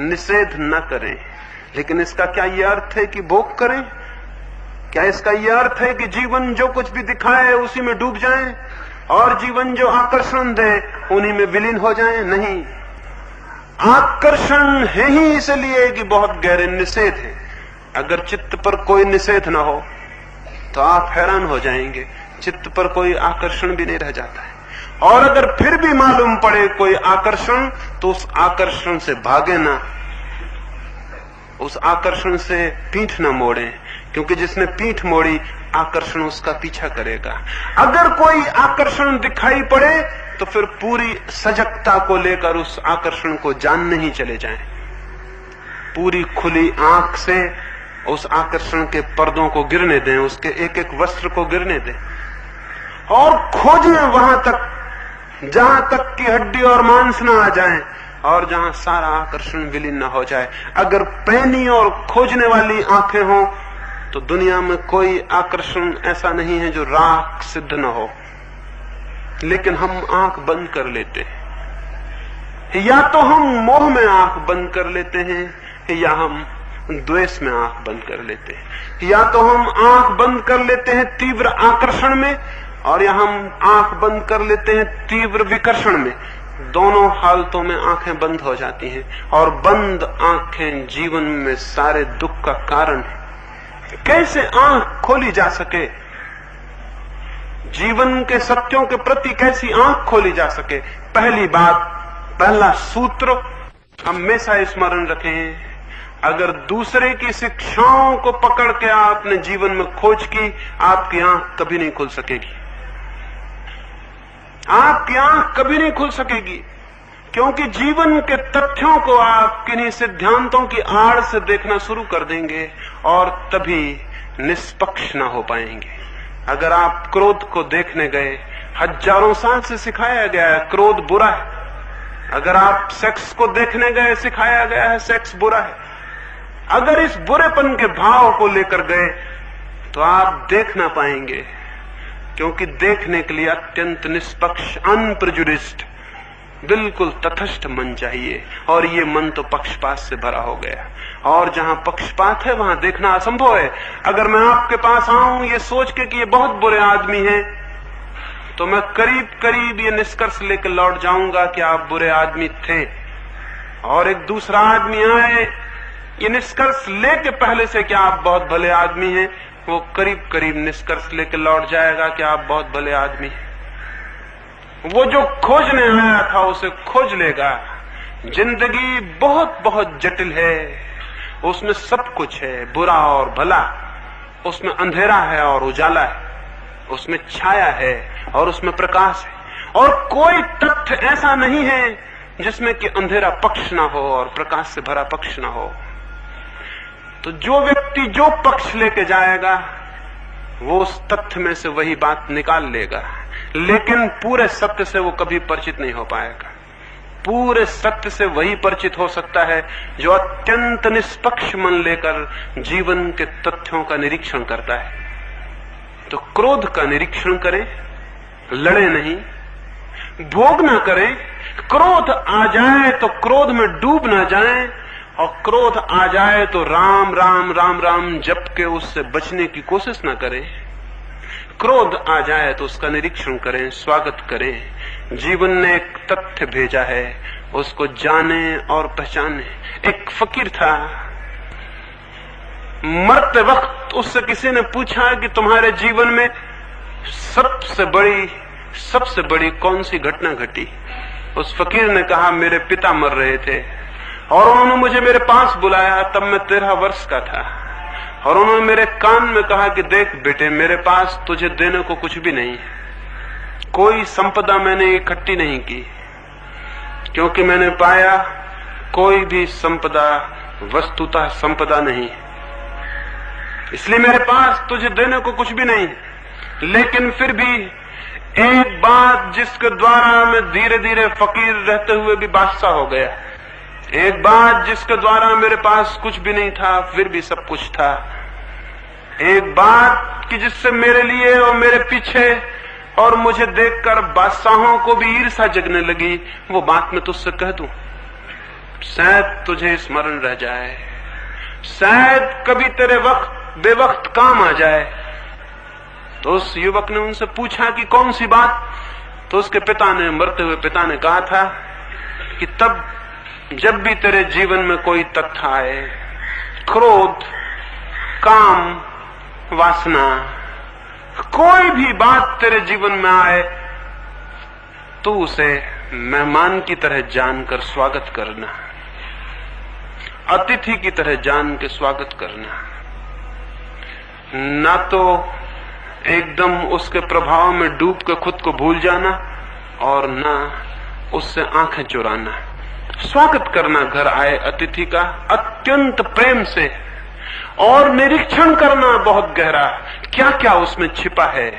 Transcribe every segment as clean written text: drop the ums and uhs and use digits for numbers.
निषेध न करें। लेकिन इसका क्या यह अर्थ है कि भोग करें? क्या इसका यह अर्थ है कि जीवन जो कुछ भी दिखाए उसी में डूब जाएं और जीवन जो आकर्षण दे उन्हीं में विलीन हो जाएं? नहीं, आकर्षण है ही इसलिए कि बहुत गहरे निषेध है। अगर चित्त पर कोई निषेध न हो तो आप हैरान हो जाएंगे, चित्त पर कोई आकर्षण भी नहीं रह जाता है। और अगर फिर भी मालूम पड़े कोई आकर्षण तो उस आकर्षण से भागे ना, उस आकर्षण से पीठ न मोड़े, क्योंकि जिसने पीठ मोड़ी आकर्षण उसका पीछा करेगा। अगर कोई आकर्षण दिखाई पड़े तो फिर पूरी सजगता को लेकर उस आकर्षण को जानने ही चले जाएं। पूरी खुली आंख से उस आकर्षण के पर्दों को गिरने दें, उसके एक एक वस्त्र को गिरने दें और खोजें वहां तक जहां तक की हड्डी और मांस न आ जाएं और जहां सारा आकर्षण विलीन न हो जाए। अगर पैनी और खोजने वाली आंखें हों तो दुनिया में कोई आकर्षण ऐसा नहीं है जो राख सिद्ध न हो। लेकिन हम आंख बंद कर लेते हैं, या तो हम मोह में आंख बंद कर लेते हैं या हम द्वेष में आंख बंद कर लेते हैं। या तो हम आंख बंद कर लेते हैं तीव्र आकर्षण में और या हम आंख बंद कर लेते हैं तीव्र विकर्षण में। दोनों हालतों में आंखें बंद हो जाती हैं और बंद आंखें जीवन में सारे दुख का कारण है। कैसे आंख खोली जा सके? जीवन के सत्यों के प्रति कैसी आंख खोली जा सके? पहली बात, पहला सूत्र हमेशा स्मरण रखें, अगर दूसरे की शिक्षाओं को पकड़ के आपने जीवन में खोज की, आपकी आंख कभी नहीं खुल सकेगी। आपकी आंख कभी नहीं खुल सकेगी, क्योंकि जीवन के तथ्यों को आप किन्हीं सिद्धांतों की आड़ से देखना शुरू कर देंगे और तभी निष्पक्ष ना हो पाएंगे। अगर आप क्रोध को देखने गए, हजारों साल से सिखाया गया है क्रोध बुरा है। अगर आप सेक्स को देखने गए, सिखाया गया है सेक्स बुरा है। अगर इस बुरेपन के भाव को लेकर गए तो आप देख ना पाएंगे, क्योंकि देखने के लिए अत्यंत निष्पक्ष, अनप्रेजुडिस्ड, बिल्कुल तटस्थ मन चाहिए और ये मन तो पक्षपात से भरा हो गया। और जहां पक्षपात है वहां देखना असंभव है। अगर मैं आपके पास आऊं ये सोच के कि ये बहुत बुरे आदमी हैं, तो मैं करीब करीब ये निष्कर्ष लेकर लौट जाऊंगा कि आप बुरे आदमी थे, और एक दूसरा आदमी आए ये निष्कर्ष लेके पहले से कि आप बहुत भले आदमी हैं, वो करीब करीब निष्कर्ष लेकर लौट जाएगा कि आप बहुत भले आदमी हैं। वो जो खोजने आया था उसे खोज लेगा। जिंदगी बहुत बहुत जटिल है, उसमें सब कुछ है, बुरा और भला, उसमें अंधेरा है और उजाला है, उसमें छाया है और उसमें प्रकाश है, और कोई तथ्य ऐसा नहीं है जिसमें कि अंधेरा पक्ष ना हो और प्रकाश से भरा पक्ष ना हो। तो जो व्यक्ति जो पक्ष लेके जाएगा वो उस तथ्य में से वही बात निकाल लेगा, लेकिन पूरे सत्य से वो कभी परिचित नहीं हो पाएगा। पूरे सत्य से वही परिचित हो सकता है जो अत्यंत निष्पक्ष मन लेकर जीवन के तथ्यों का निरीक्षण करता है। तो क्रोध का निरीक्षण करें, लड़े नहीं, भोग ना करें। क्रोध आ जाए तो क्रोध में डूब ना जाएं, और क्रोध आ जाए तो राम राम राम राम जप के उससे बचने की कोशिश ना करें। क्रोध आ जाए तो उसका निरीक्षण करें, स्वागत करें। जीवन ने एक तथ्य भेजा है, उसको जाने और पहचाने। एक फकीर था, मरते वक्त उससे किसी ने पूछा कि तुम्हारे जीवन में सबसे बड़ी कौन सी घटना घटी? उस फकीर ने कहा मेरे पिता मर रहे थे और उन्होंने मुझे मेरे पास बुलाया, तब मैं 13 वर्ष का था, और उन्होंने मेरे कान में कहा कि देख बेटे, मेरे पास तुझे देने को कुछ भी नहीं है, कोई संपदा मैंने इकट्ठी नहीं की, क्योंकि मैंने पाया कोई भी संपदा वस्तुतः संपदा नहीं, इसलिए मेरे पास तुझे देने को कुछ भी नहीं। लेकिन फिर भी एक बात जिसके द्वारा मैं धीरे धीरे फकीर रहते हुए भी बादशाह हो गया, एक बात जिसके द्वारा मेरे पास कुछ भी नहीं था फिर भी सब कुछ था, एक बात कि जिससे मेरे लिए और मेरे पीछे और मुझे देखकर बादशाहों को भी ईर्ष्या जगने लगी, वो बात मैं तुझसे कह दूं। शायद तुझे स्मरण रह जाए, शायद कभी तेरे वक्त बेवक्त काम आ जाए। तो उस युवक ने उनसे पूछा कि कौन सी बात? तो उसके पिता ने, मरते हुए पिता ने कहा था कि तब जब भी तेरे जीवन में कोई तथ्य आए, क्रोध, काम, वासना, कोई भी बात तेरे जीवन में आए, तो उसे मेहमान की तरह जानकर स्वागत करना, अतिथि की तरह जान के स्वागत करना, ना तो एकदम उसके प्रभाव में डूब के खुद को भूल जाना और ना उससे आंखें चुराना। स्वागत करना घर आए अतिथि का अत्यंत प्रेम से, और निरीक्षण करना बहुत गहरा, क्या क्या उसमें छिपा है।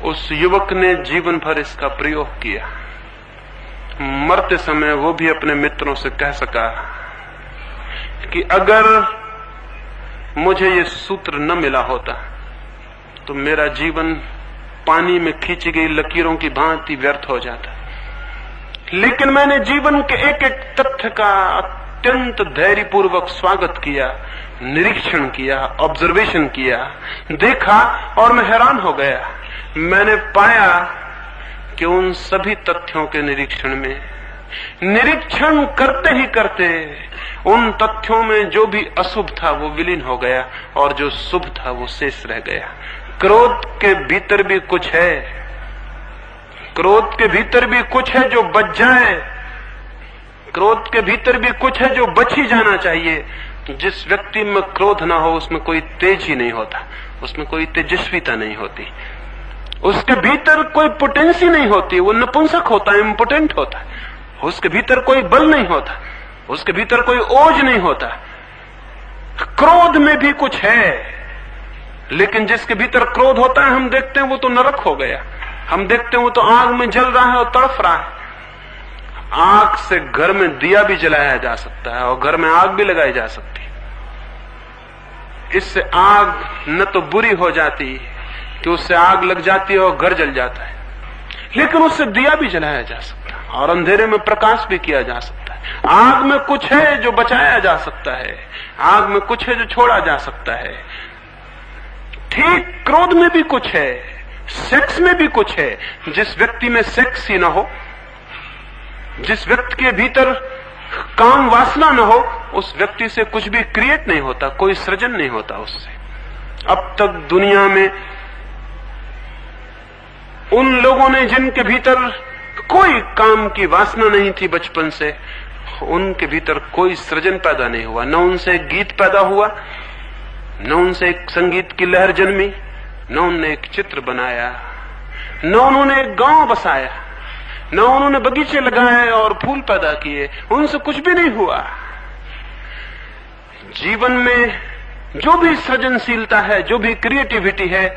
उस युवक ने जीवन भर इसका प्रयोग किया। मरते समय वो भी अपने मित्रों से कह सका कि अगर मुझे ये सूत्र न मिला होता तो मेरा जीवन पानी में खींची गई लकीरों की भांति व्यर्थ हो जाता। लेकिन मैंने जीवन के एक एक तथ्य का अत्यंत धैर्यपूर्वक स्वागत किया, निरीक्षण किया, ऑब्जर्वेशन किया, देखा, और मैं हैरान हो गया। मैंने पाया कि उन सभी तथ्यों के निरीक्षण में, निरीक्षण करते ही करते उन तथ्यों में जो भी अशुभ था वो विलीन हो गया और जो शुभ था वो शेष रह गया। क्रोध के भीतर भी कुछ है, क्रोध के भीतर भी कुछ है जो बच जाए, क्रोध के भीतर भी कुछ है जो बच ही जाना चाहिए। जिस व्यक्ति में क्रोध ना हो उसमें कोई तेज ही नहीं होता, उसमें कोई तेजस्विता नहीं होती, उसके भीतर कोई पोटेंसी नहीं होती, वो नपुंसक होता है, इम्पोटेंट होता है। उसके भीतर कोई बल नहीं होता, उसके भीतर कोई ओज नहीं होता। क्रोध में भी कुछ है, लेकिन जिसके भीतर क्रोध होता है हम देखते हैं वो तो नरक हो गया, हम देखते हैं वो तो आग में जल रहा है और तड़फ रहा है। आग से घर में दिया भी जलाया जा सकता है और घर में आग भी लगाई जा सकती है। इससे आग न तो बुरी हो जाती कि उससे आग लग जाती है और घर जल जाता है, लेकिन उससे दिया भी जलाया जा सकता है और अंधेरे में प्रकाश भी किया जा सकता है। आग में कुछ है जो बचाया जा सकता है, आग में कुछ है जो छोड़ा जा सकता है। ठीक क्रोध में भी कुछ है, सेक्स में भी कुछ है। जिस व्यक्ति में सेक्स ही ना हो, जिस व्यक्ति के भीतर काम वासना न हो, उस व्यक्ति से कुछ भी क्रिएट नहीं होता, कोई सृजन नहीं होता उससे। अब तक दुनिया में उन लोगों ने जिनके भीतर कोई काम की वासना नहीं थी बचपन से, उनके भीतर कोई सृजन पैदा नहीं हुआ। न उनसे एक गीत पैदा हुआ, न उनसे एक संगीत की लहर जन्मी, न उन्होंने एक चित्र बनाया, न उन्होंने एक गांव बसाया, न उन्होंने बगीचे लगाए और फूल पैदा किए। उनसे कुछ भी नहीं हुआ। जीवन में जो भी सृजनशीलता है, जो भी क्रिएटिविटी है,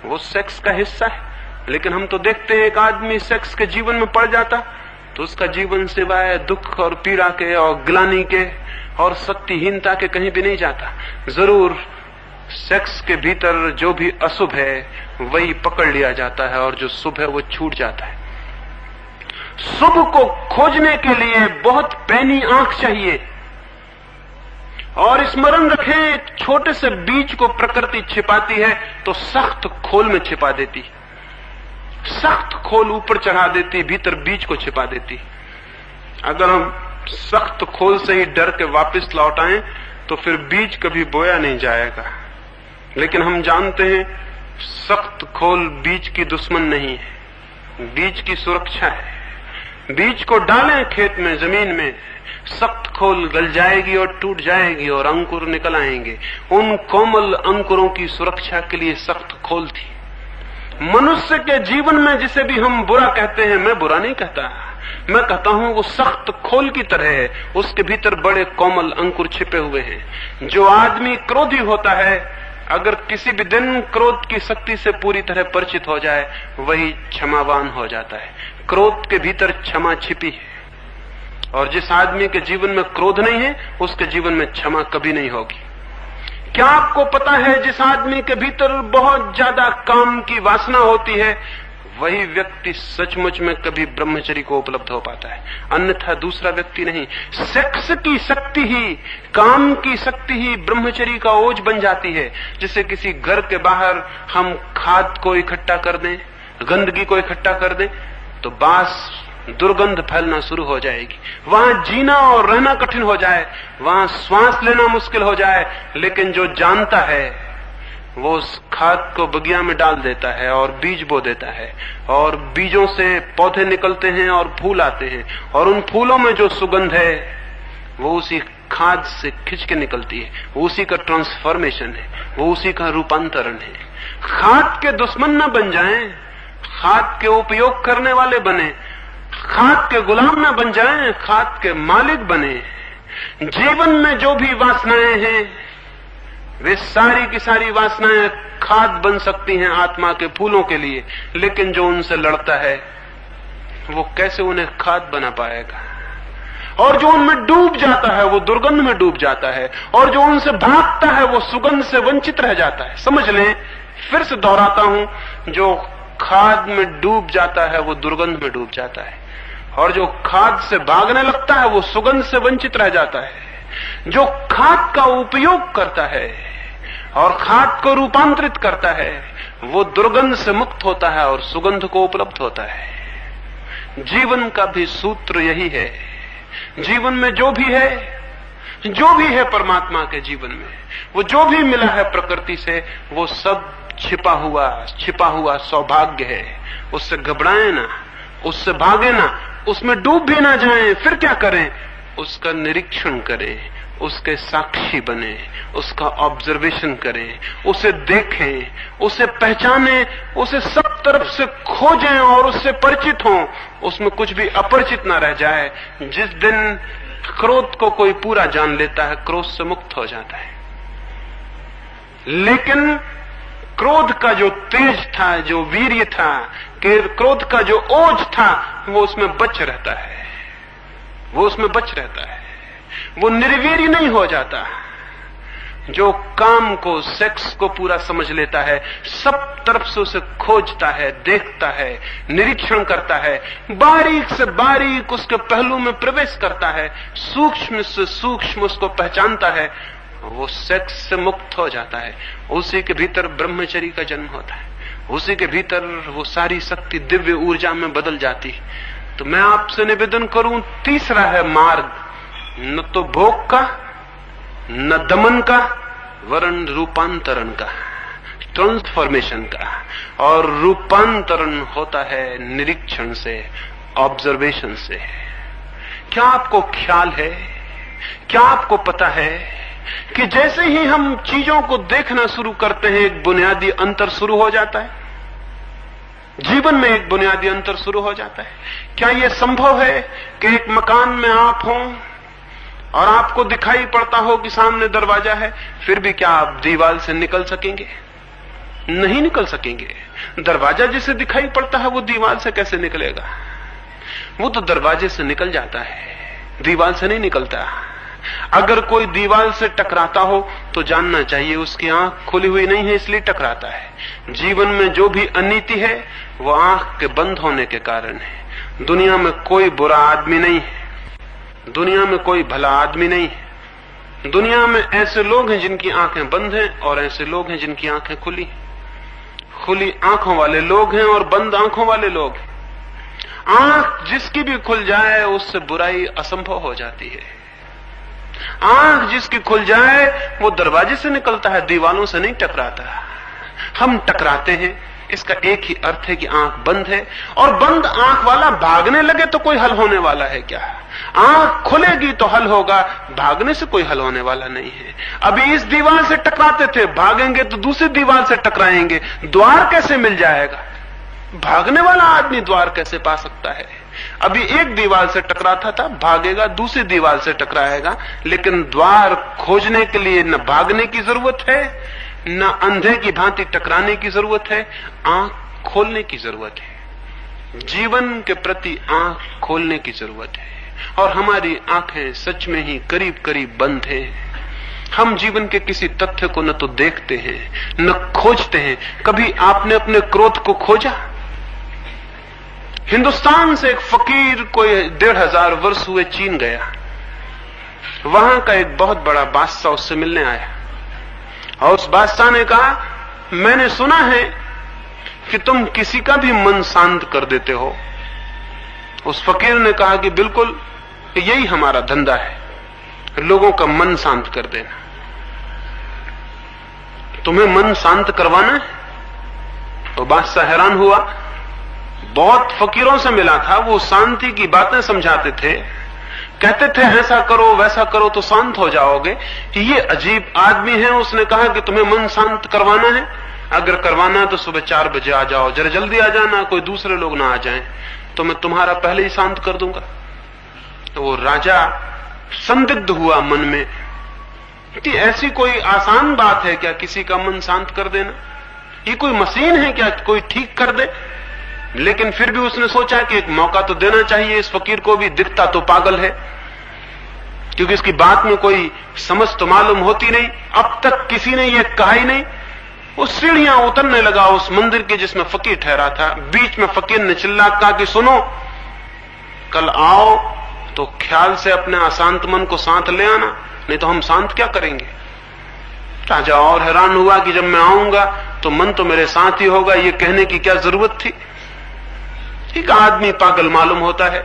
वो सेक्स का हिस्सा है। लेकिन हम तो देखते हैं एक आदमी सेक्स के जीवन में पड़ जाता तो उसका जीवन सिवाय दुख और पीड़ा के और ग्लानि के और शक्तिहीनता के कहीं भी नहीं जाता। जरूर सेक्स के भीतर जो भी अशुभ है वही पकड़ लिया जाता है और जो शुभ है वो छूट जाता है। शुभ को खोजने के लिए बहुत पैनी आंख चाहिए। और स्मरण रखें, छोटे से बीज को प्रकृति छिपाती है तो सख्त खोल में छिपा देती, सख्त खोल ऊपर चढ़ा देती, भीतर बीज को छिपा देती। अगर हम सख्त खोल से ही डर के वापस लौट आए तो फिर बीज कभी बोया नहीं जाएगा। लेकिन हम जानते हैं सख्त खोल बीज की दुश्मन नहीं है, बीज की सुरक्षा है। बीज को डालें खेत में, जमीन में, सख्त खोल गल जाएगी और टूट जाएगी और अंकुर निकल आएंगे। उन कोमल अंकुरों की सुरक्षा के लिए सख्त खोल थी। मनुष्य के जीवन में जिसे भी हम बुरा कहते हैं, मैं बुरा नहीं कहता, मैं कहता हूं वो सख्त खोल की तरह है, उसके भीतर बड़े कोमल अंकुर छिपे हुए हैं। जो आदमी क्रोधी होता है, अगर किसी भी दिन क्रोध की शक्ति से पूरी तरह परिचित हो जाए, वही क्षमावान हो जाता है। क्रोध के भीतर क्षमा छिपी है, और जिस आदमी के जीवन में क्रोध नहीं है उसके जीवन में क्षमा कभी नहीं होगी। क्या आपको पता है जिस आदमी के भीतर बहुत ज्यादा काम की वासना होती है वही व्यक्ति सचमुच में कभी ब्रह्मचर्य को उपलब्ध हो पाता है, अन्यथा दूसरा व्यक्ति नहीं। सेक्स की शक्ति ही, काम की शक्ति ही ब्रह्मचर्य का ओज बन जाती है। जैसे किसी घर के बाहर हम खाद को इकट्ठा कर दें, गंदगी को इकट्ठा कर दें, तो बास दुर्गंध फैलना शुरू हो जाएगी। वहां जीना और रहना कठिन हो जाए, वहां श्वास लेना मुश्किल हो जाए, लेकिन जो जानता है वो उस खाद को बगिया में डाल देता है और बीज बो देता है, और बीजों से पौधे निकलते हैं और फूल आते हैं, और उन फूलों में जो सुगंध है वो उसी खाद से खिंच के निकलती है, वो उसी का ट्रांसफॉर्मेशन है, वो उसी का रूपांतरण है। खाद के दुश्मन न बन जाएं, खाद के उपयोग करने वाले बने, खाद के गुलाम न बन जाएं, खाद के मालिक बने। जीवन में जो भी वासनाएं हैं वे सारी की सारी वासनाएं खाद बन सकती हैं आत्मा के फूलों के लिए, लेकिन जो उनसे लड़ता है वो कैसे उन्हें खाद बना पाएगा? और जो उनमें डूब जाता है वो दुर्गंध में डूब जाता है, और जो उनसे भागता है वो सुगंध से वंचित रह जाता है। समझ लें, फिर से दोहराता हूं, जो खाद में डूब जाता है वो दुर्गंध में डूब जाता है, और जो खाद से भागने लगता है वो सुगंध से वंचित रह जाता है। जो खाद का उपयोग करता है और खाद को रूपांतरित करता है वो दुर्गंध से मुक्त होता है और सुगंध को उपलब्ध होता है। जीवन का भी सूत्र यही है। जीवन में जो भी है परमात्मा के जीवन में, वो जो भी मिला है प्रकृति से, वो सब छिपा हुआ सौभाग्य है। उससे घबराएं ना, उससे भागे ना, उसमें डूब भी ना जाएं। फिर क्या करें? उसका निरीक्षण करें, उसके साक्षी बने, उसका ऑब्जर्वेशन करें, उसे देखें, उसे पहचानें, उसे सब तरफ से खोजें और उससे परिचित हों। उसमें कुछ भी अपरिचित ना रह जाए। जिस दिन क्रोध को कोई पूरा जान लेता है, क्रोध से मुक्त हो जाता है। लेकिन क्रोध का जो तेज था, जो वीर्य था, क्रोध का जो ओज था, वो उसमें बच रहता है, वो निर्वीर्य नहीं हो जाता। जो काम को, सेक्स को पूरा समझ लेता है, सब तरफ से उसे खोजता है, देखता है, निरीक्षण करता है, बारीक से बारीक उसके पहलू में प्रवेश करता है, सूक्ष्म से सूक्ष्म उसको पहचानता है, वो सेक्स से मुक्त हो जाता है। उसी के भीतर ब्रह्मचर्य का जन्म होता है, उसी के भीतर वो सारी शक्ति दिव्य ऊर्जा में बदल जाती है। तो मैं आपसे निवेदन करूं, तीसरा है मार्ग, न तो भोग का, न दमन का, वरन रूपांतरण का, ट्रांसफॉर्मेशन का। और रूपांतरण होता है निरीक्षण से, ऑब्जर्वेशन से। क्या आपको ख्याल है, क्या आपको पता है कि जैसे ही हम चीजों को देखना शुरू करते हैं, एक बुनियादी अंतर शुरू हो जाता है? जीवन में एक बुनियादी अंतर शुरू हो जाता है। क्या यह संभव है कि एक मकान में आप हों और आपको दिखाई पड़ता हो कि सामने दरवाजा है, फिर भी क्या आप दीवार से निकल सकेंगे? नहीं निकल सकेंगे। दरवाजा जिसे दिखाई पड़ता है वो दीवार से कैसे निकलेगा? वो तो दरवाजे से निकल जाता है, दीवार से नहीं निकलता। अगर कोई दीवार से टकराता हो तो जानना चाहिए उसकी आंख खुली हुई नहीं है, इसलिए टकराता है। जीवन में जो भी अनीति है वो आंख के बंद होने के कारण है। दुनिया में कोई बुरा आदमी नहीं है, दुनिया में कोई भला आदमी नहीं है। दुनिया में ऐसे लोग हैं जिनकी आंखें बंद हैं और ऐसे लोग हैं जिनकी आंखें खुली। खुली आंखों वाले लोग हैं और बंद आंखों वाले लोग हैं। आंख जिसकी भी खुल जाए उससे बुराई असंभव हो जाती है। आंख जिसकी खुल जाए वो दरवाजे से निकलता है, दीवालों से नहीं टकराता। हम टकराते हैं, इसका एक ही अर्थ है कि आंख बंद है। और बंद आंख वाला भागने लगे तो कोई हल होने वाला है क्या? आंख खुलेगी तो हल होगा, भागने से कोई हल होने वाला नहीं है। अभी इस दीवार से टकराते थे, भागेंगे तो दूसरी दीवार से टकराएंगे, द्वार कैसे मिल जाएगा? भागने वाला आदमी द्वार कैसे पा सकता है? अभी एक दीवार से टकराता था, भागेगा दूसरी दीवार से टकराएगा, लेकिन द्वार खोजने के लिए न भागने की जरूरत है, न अंधे की भांति टकराने की जरूरत है, आंख खोलने की जरूरत है। जीवन के प्रति आंख खोलने की जरूरत है। और हमारी आंखें सच में ही करीब करीब बंद हैं। हम जीवन के किसी तथ्य को न तो देखते हैं न खोजते हैं। कभी आपने अपने क्रोध को खोजा? हिंदुस्तान से एक फकीर कोई 1500 वर्ष हुए चीन गया। वहां का एक बहुत बड़ा बादशाह उससे मिलने आया और उस बादशाह ने कहा, मैंने सुना है कि तुम किसी का भी मन शांत कर देते हो। उस फकीर ने कहा कि बिल्कुल, यही हमारा धंधा है, लोगों का मन शांत कर देना। तुम्हें मन शांत करवाना है? तो बादशाह हैरान हुआ। बहुत फकीरों से मिला था, वो शांति की बातें समझाते थे, कहते थे ऐसा करो वैसा करो तो शांत हो जाओगे। ये अजीब आदमी है, उसने कहा कि तुम्हें मन शांत करवाना है, अगर करवाना है तो सुबह 4 बजे आ जाओ, जरा जल्दी आ जाना, कोई दूसरे लोग ना आ जाएं, तो मैं तुम्हारा पहले ही शांत कर दूंगा। तो वो राजा संदिग्ध हुआ मन में कि ऐसी कोई आसान बात है क्या किसी का मन शांत कर देना? ये कोई मशीन है क्या कोई ठीक कर दे? लेकिन फिर भी उसने सोचा कि एक मौका तो देना चाहिए इस फकीर को भी, दिखता तो पागल है, क्योंकि इसकी बात में कोई समझ तो मालूम होती नहीं, अब तक किसी ने यह कहा ही नहीं। वो सीढ़ियां उतरने लगा उस मंदिर के जिसमें फकीर ठहरा था। बीच में फकीर ने चिल्ला कहा कि सुनो, कल आओ तो ख्याल से अपने अशांत मन को साथ ले आना, नहीं तो हम शांत क्या करेंगे। राजा और हैरान हुआ कि जब मैं आऊंगा तो मन तो मेरे साथ ही होगा, ये कहने की क्या जरूरत थी। एक आदमी पागल मालूम होता है।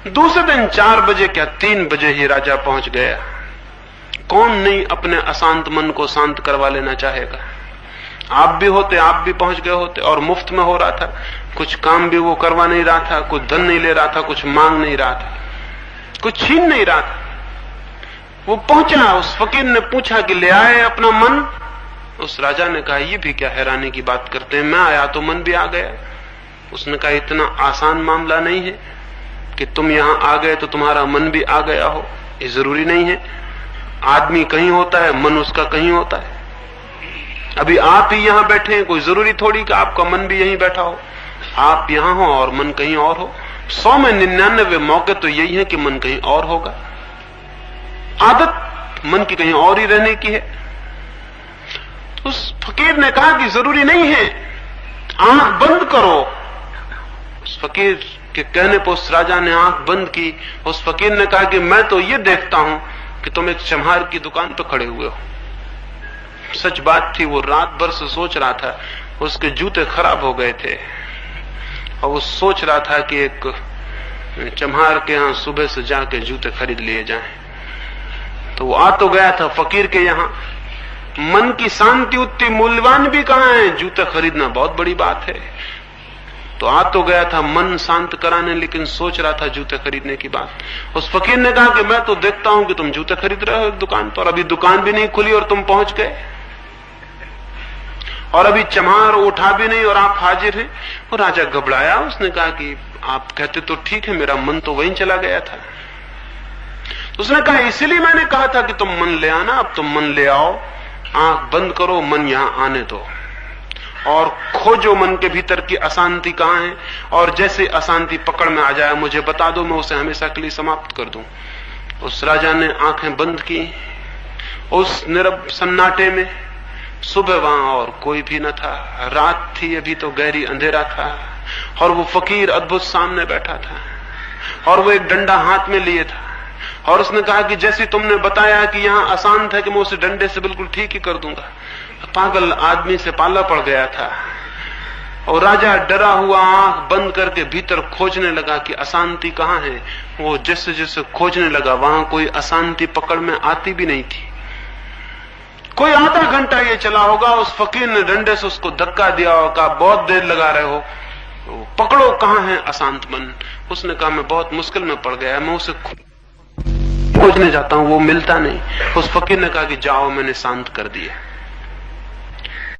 दूसरे दिन 4 बजे क्या 3 बजे ही राजा पहुंच गया। कौन नहीं अपने अशांत मन को शांत करवा लेना चाहेगा। आप भी होते, आप भी पहुंच गए होते, और मुफ्त में हो रहा था, कुछ काम भी वो करवा नहीं रहा था, कुछ धन नहीं ले रहा था, कुछ मांग नहीं रहा था, कुछ छीन नहीं रहा था। वो पहुंचा, उस फकीर ने पूछा कि ले आए अपना मन? उस राजा ने कहा, ये भी क्या हैरानी की बात करते हैं, मैं आया तो मन भी आ गया। उसने कहा, इतना आसान मामला नहीं है कि तुम यहां आ गए तो तुम्हारा मन भी आ गया हो, ये जरूरी नहीं है। आदमी कहीं होता है, मन उसका कहीं होता है। अभी आप ही यहां बैठे हैं, कोई जरूरी थोड़ी कि आपका मन भी यहीं बैठा हो। आप यहां हो और मन कहीं और हो। 100 में 99 मौके तो यही है कि मन कहीं और होगा। आदत मन की कहीं और ही रहने की है। उस फकीर ने कहा कि जरूरी नहीं है, आंख बंद करो। उस फकीर के कहने पर उस राजा ने आंख बंद की। उस फकीर ने कहा कि मैं तो ये देखता हूं कि तुम एक चम्हार की दुकान पर खड़े हुए हो। सच बात थी, वो रात भर से सोच रहा था, उसके जूते खराब हो गए थे और वो सोच रहा था कि एक चम्हार के यहां सुबह से जाके जूते खरीद लिए जाएं। तो वो आ तो गया था फकीर के यहां। मन की शांति उतनी मूल्यवान भी कहां है, जूते खरीदना बहुत बड़ी बात है। तो आ तो गया था मन शांत कराने, लेकिन सोच रहा था जूते खरीदने की बात। उस फकीर ने कहा कि मैं तो देखता हूं कि तुम जूते खरीद रहे हो एक दुकान पर, अभी दुकान भी नहीं खुली और तुम पहुंच गए, और अभी चम्हार उठा भी नहीं और आप हाजिर हैं। और राजा घबराया। उसने कहा कि आप कहते तो ठीक है, मेरा मन तो वहीं चला गया था। तो उसने कहा, इसीलिए मैंने कहा था कि तुम मन ले आना, अब तुम मन ले आओ, आंख बंद करो, मन यहां आने दो और खोजो मन के भीतर की अशांति कहां है, और जैसे अशांति पकड़ में आ जाए मुझे बता दो, मैं उसे हमेशा के लिए समाप्त कर दूं। उस राजा ने आंखें बंद की। उस नीरव सन्नाटे में सुबह वहां और कोई भी न था, रात थी, अभी तो गहरी अंधेरा था, और वो फकीर अद्भुत सामने बैठा था, और वो एक डंडा हाथ में लिए था, और उसने कहा कि जैसे तुमने बताया कि यहां अशांत है कि मैं उसे डंडे से बिल्कुल ठीक ही कर दूंगा। पागल आदमी से पाला पड़ गया था, और राजा डरा हुआ आंख बंद करके भीतर खोजने लगा कि अशांति कहां है। वो जैसे जैसे खोजने लगा, वहां कोई अशांति पकड़ में आती भी नहीं थी। कोई आधा घंटा ये चला होगा। उस फकीर ने डंडे से उसको धक्का दिया और कहा, बहुत देर लगा रहे हो, पकड़ो कहां है अशांत मन। उसने कहा, मैं बहुत मुश्किल में पड़ गया, मैं उसे खोजने जाता हूं, वो मिलता नहीं। उस फकीर ने कहा कि जाओ, मैंने शांत कर दिया।